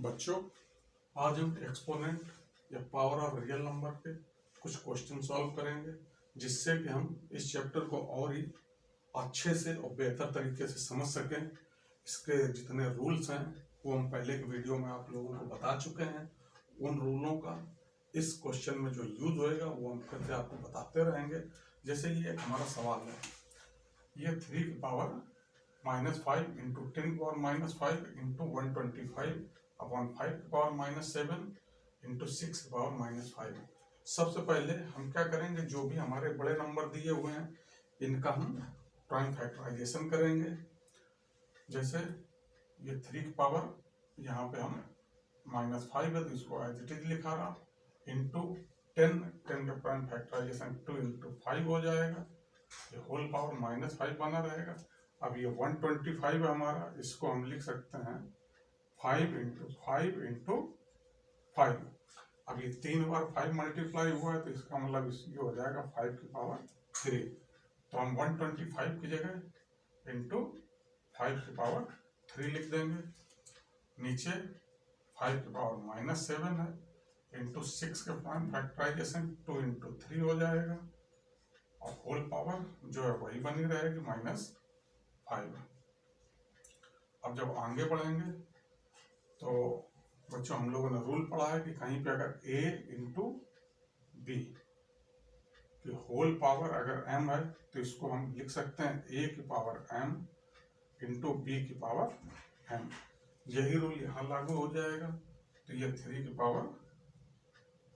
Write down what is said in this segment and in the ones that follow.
बच्चों, आज हम एक्सपोनेंट या पावर ऑफ रियल नंबर के कुछ क्वेश्चन सॉल्व करेंगे, जिससे कि हम इस चैप्टर को और ही अच्छे से और बेहतर तरीके से समझ सकें। इसके जितने रूल्स हैं वो हम पहले की वीडियो में आप लोगों को बता चुके हैं। उन रूलों का इस क्वेश्चन में जो यूज होएगा वो हम फिर से आपको बताते रहेंगे। जैसे ये हमारा सवाल है, ये 3 की पावर -5 इंटू 10 की पावर -5 इंटू 125 अपॉन 5 की पावर -7 इंटू 6 की पावर -5। सबसे पहले हम क्या करेंगे, जो भी हमारे बड़े नंबर दिए हुए हैं इनका हम प्राइम फैक्टराइजेशन करेंगे। जैसे ये 3 की पावर यहाँ पे हम -5 है तो इसको एज इट इज लिखा रहा, इंटू 10 का प्राइम फैक्टराइजेशन 2 इंटू 5 हो जाएगा, ये होल पावर -5 बना रहेगा। अब ये 125 है हमारा, इसको हम लिख सकते हैं 5 इंटू 5 इंटू 5। अब ये 3 बार 5 मल्टीप्लाई हुआ है तो इसका मतलब ये हो जाएगा 5 की पावर 3। तो हम 125 की जगह इंटू 5 की पावर 3 लिख देंगे। नीचे 5 की पावर -7 है इंटू 6 के प्राइम फैक्टराइजेशन 2 इंटू 3 हो जाएगा, और होल पावर जो है वही बनी रहेगी -5। अब जब आगे बढ़ेंगे तो बच्चों हम लोगों ने रूल पढ़ा है कि कहीं पे अगर a इंटू बी की होल पावर अगर m है तो इसको हम लिख सकते हैं a की पावर m इंटू बी की पावर m। यही रूल यहाँ लागू हो जाएगा। तो ये 3 की पावर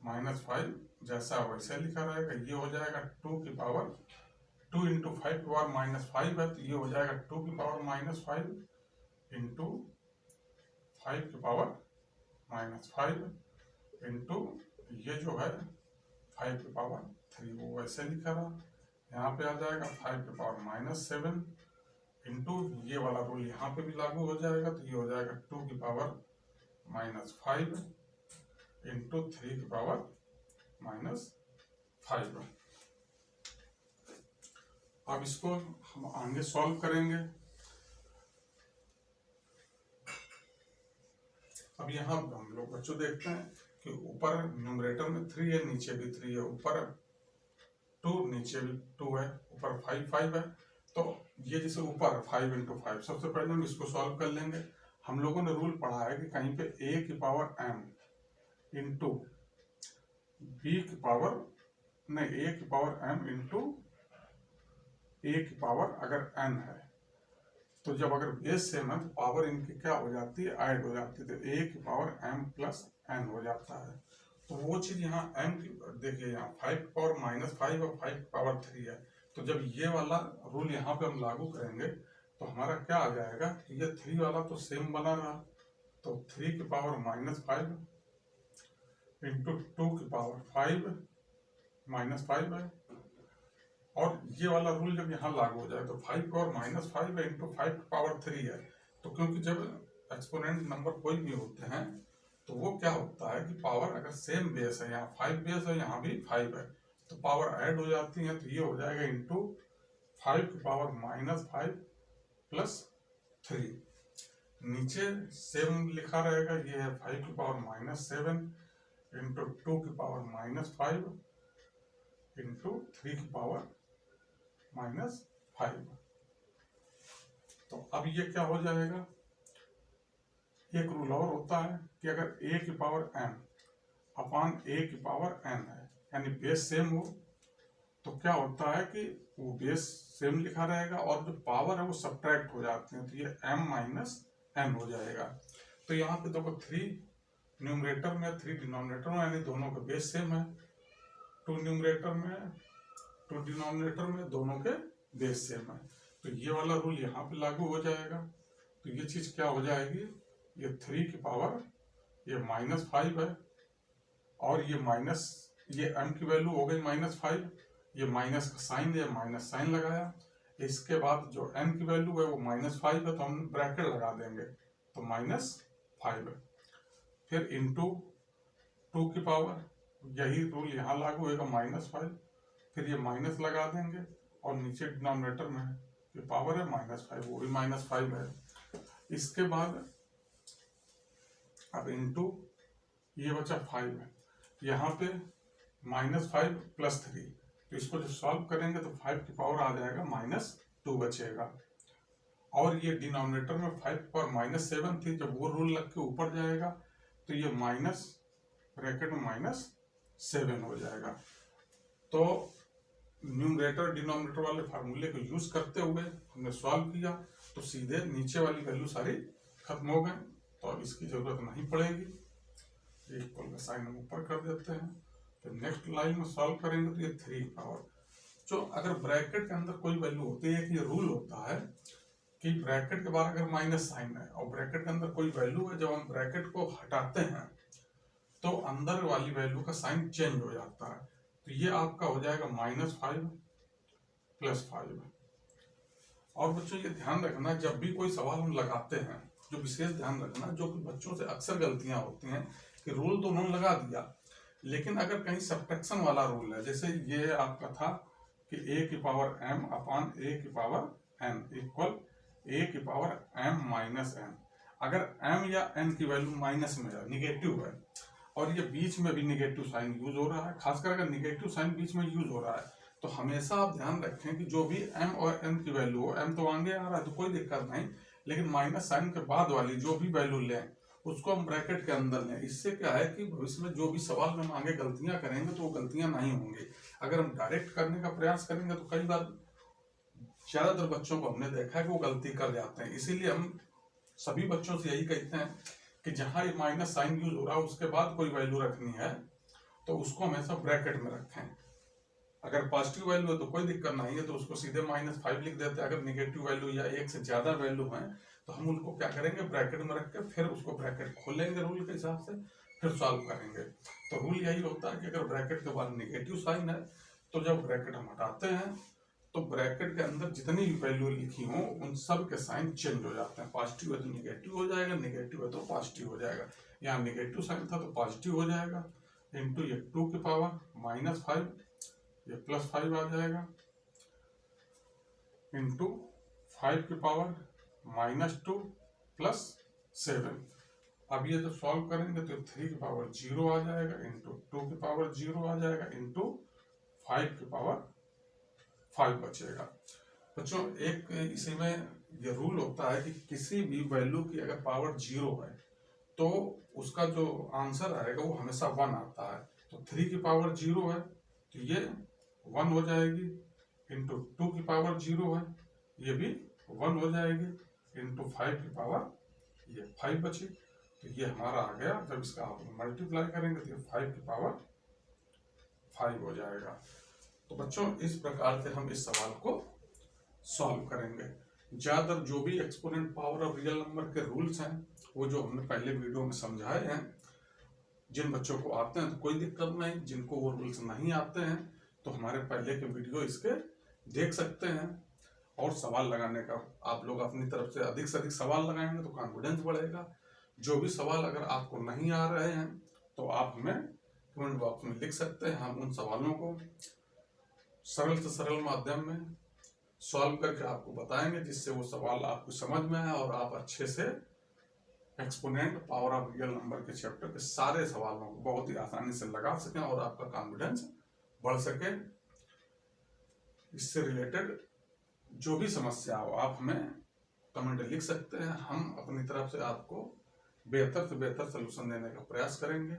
-5 जैसा वैसे लिखा रहेगा, ये हो जाएगा 2 की पावर 2 इंटू 5 की पावर -5 है तो ये हो जाएगा 2 की पावर -5 इंटू 5 की पावर -5 इंटू ये जो है 5 की पावर 3 वो वैसे लिखा रहा। यहाँ पे आ जाएगा 5 की पावर -7 इंटू ये वाला रूल यहाँ पे भी लागू हो जाएगा, तो ये हो जाएगा 2 की पावर -5 इंटू 3 की पावर -5। अब इसको हम आगे सॉल्व करेंगे। अब यहाँ हम लोग बच्चों देखते हैं कि ऊपर न्यूमरेटर में 3 है, नीचे भी 3 है, ऊपर 2 नीचे भी 2 है, ऊपर 5 है। तो ये जैसे ऊपर 5 इंटू 5, सबसे पहले हम इसको सॉल्व कर लेंगे। हम लोगों ने रूल पढ़ा है कि कहीं पे a की पावर m इंटू बी की पावर नहीं, a की पावर m इंटू a की पावर अगर n है तो जब अगर बेस सेम है तो पावर इनकी क्या हो जाती है, ऐड हो जाती है, तो a की पावर m प्लस n हो जाता है। तो वो चीज यहाँ m की देखिए, यहाँ 5 की पावर -5 और 5 की पावर 3 है, तो जब ये वाला रूल यहाँ पे हम लागू करेंगे तो हमारा क्या आ जाएगा, ये 3 वाला तो सेम बना रहा, तो 3 की पावर -5 इंटू 2 की पावर 5 -5 है। और ये वाला रूल जब यहाँ लागू हो जाए तो 5 की पावर -5 है इंटू 5 की पावर 3 है। तो क्योंकि जब एक्सपोनेंट नंबर कोई भी होते हैं तो वो क्या होता है कि पावर अगर सेम बेस है, यहाँ 5 बेस है, यहाँ भी 5 है, तो पावर ऐड हो जाती है, तो ये हो जाएगा इंटू 5 की पावर -5 प्लस 3। नीचे सेम लिखा रहेगा, ये है 5 की पावर -7 इंटू 2 की पावर -5 इंटू 3 की पावर -5। तो अब ये क्या हो जाएगा, एक रूल और होता है कि अगर a की पावर m अपॉन a की पावर n है, यानी बेस सेम हो, तो क्या होता है कि वो बेस सेम लिखा रहेगा और जो पावर है वो सब्ट्रैक्ट हो जाते हैं, तो ये m माइनस n हो जाएगा। तो यहाँ पे देखो 3 न्यूमरेटर में 3 डिनोमिनेटर में, यानी दोनों का बेस सेम है। 2 न्यूमरेटर में 2 डिनोमिनेटर में, दोनों के बेस सेम है, तो ये वाला रूल यहाँ पे लागू हो जाएगा। तो ये चीज क्या हो जाएगी, ये 3 की पावर ये -5 है, और ये माइनस, ये m की वैल्यू हो गई -5, ये माइनस का साइन है, माइनस साइन लगाया। इसके बाद जो n की वैल्यू है वो -5 है, तो हम ब्रैकेट लगा देंगे, तो -5 है। फिर इंटू 2 की पावर, यही रूल यहाँ लागू होगा, -5, फिर ये माइनस लगा देंगे, और नीचे डिनोमिनेटर में ये पावर है -5, वो भी -5 है। इसके बाद अब इंटू ये बचा 5, यहाँ पे -5 + 3, तो इसको जब सॉल्व करेंगे तो 5 की पावर आ जाएगा -2 बचेगा। और ये डिनोमिनेटर में 5 की पावर -7 थी, जब वो रूल लग के ऊपर जाएगा तो ये माइनस ब्रैकेट में -7 हो जाएगा। तो न्यूमरेटर डिनोमिनेटर वाले फार्मूले को यूज करते हुए हमने सॉल्व किया, तो सीधे नीचे वाली वैल्यू सारी खत्म हो गए, तो अब इसकी जरूरत नहीं पड़ेगी। इक्वल का साइन हम ऊपर कर देते हैं। तो नेक्स्ट लाइन में सॉल्व करेंगे तो ये 3 पावर, जो अगर ब्रैकेट के अंदर कोई वैल्यू होती है, कि ये रूल होता है कि ब्रैकेट के बाद अगर माइनस साइन है और ब्रैकेट के अंदर कोई वैल्यू है, जब हम ब्रैकेट को हटाते हैं तो अंदर वाली वैल्यू का साइन चेंज हो जाता है। तो ये आपका हो जाएगा -5 + 5। और बच्चों ये ध्यान रखना, जब भी कोई सवाल हम लगाते हैं, जो विशेष ध्यान रखना, जो कि बच्चों से अक्सर गलतियां होती हैं कि रूल तो उन्होंने लगा दिया, लेकिन अगर कहीं सब्ट्रैक्शन वाला रूल है, जैसे ये आपका था कि a की पावर m अपान a की पावर n इक्वल a की पावर m - n, अगर m या n की वैल्यू माइनस में है, निगेटिव है, और ये बीच में भी निगेटिव साइन यूज हो रहा है, खासकर अगर निगेटिव साइन बीच में यूज हो रहा है, तो हमेशा आप ध्यान रखें कि जो भी m और n की वैल्यू हो, m तो आगे आ रहा है तो कोई दिक्कत नहीं, लेकिन माइनस साइन के बाद वाली जो भी वैल्यू लें उसको हम ब्रैकेट के अंदर लें। इससे क्या है कि भविष्य में जो भी सवाल में हम आगे गलतियां करेंगे तो वो गलतियां नहीं होंगी। अगर हम डायरेक्ट करने का प्रयास करेंगे तो कई बार ज्यादातर बच्चों को हमने देखा है कि वो गलती कर जाते हैं। इसीलिए हम सभी बच्चों से यही कहते हैं कि जहां ये माइनस साइन यूज हो रहा है उसके बाद कोई वैल्यू रखनी है तो उसको हमेशा ब्रैकेट में रखें। अगर पॉजिटिव वैल्यू है तो कोई दिक्कत नहीं है, तो उसको सीधे -5 लिख देते हैं। अगर नेगेटिव वैल्यू या एक से ज्यादा वैल्यू है तो हम उनको क्या करेंगे, ब्रैकेट में रख के फिर उसको ब्रैकेट खोलेंगे रूल के हिसाब से, फिर सॉल्व करेंगे। तो रूल यही होता है कि अगर ब्रैकेट के बाद नेगेटिव साइन है तो जब ब्रैकेट हम हटाते हैं तो ब्रैकेट के अंदर जितनी भी वैल्यू लिखी हो उन सब के साइन चेंज हो जाते हैं। पॉजिटिव है तो नेगेटिव हो जाएगा, नेगेटिव है तो पॉजिटिव हो जाएगा। यहाँ नेगेटिव साइन था तो पॉजिटिव हो जाएगा, इंटू ये 2 की पावर -5, ये +5 आ जाएगा, इंटू 5 की पावर -2 + 7। अब ये जब सॉल्व करेंगे तो 3 की पावर 0 आ जाएगा, इंटू 2 की पावर 0 आ जाएगा, इंटू 5 की पावर 5 बचेगा। बच्चों एक इसी में ये रूल होता है कि किसी भी वैल्यू की अगर पावर 0 है तो उसका जो आंसर आएगा वो हमेशा 1 आता है। तो 3 की पावर 0 है तो ये 1 हो जाएगी, इंटू 2 की पावर 0 है ये भी 1 हो जाएगी, इंटू 5 की पावर ये 5 बची, तो ये हमारा आ गया। जब इसका आप मल्टीप्लाई करेंगे तो ये 5 की पावर 5 हो जाएगा। तो बच्चों इस प्रकार से हम इस सवाल को सॉल्व करेंगे। ज्यादातर जो भी exponent power of real number के रूल्स हैं वो जो हमने पहले वीडियो में समझाए हैं, जिन बच्चों को आते हैं तो कोई दिक्कत नहीं, जिनको वो रूल्स नहीं आते हैं तो हमारे पहले के वीडियो इसके देख सकते हैं। और सवाल लगाने का आप लोग अपनी तरफ से अधिक सवाल लगाएंगे तो कॉन्फिडेंस बढ़ेगा। जो भी सवाल अगर आपको नहीं आ रहे हैं तो आप हमें कमेंट बॉक्स में लिख सकते हैं, हम उन सवालों को सरल से सरल माध्यम में सॉल्व करके आपको बताएंगे, जिससे वो सवाल आपको समझ में आए और आप अच्छे से exponent power of real number के चैप्टर के सारे सवालों को बहुत ही आसानी से लगा सकें और आपका कॉन्फिडेंस बढ़ सके। इससे रिलेटेड जो भी समस्या हो आप हमें कमेंट लिख सकते हैं, हम अपनी तरफ से आपको बेहतर से बेहतर सलूशन देने का प्रयास करेंगे।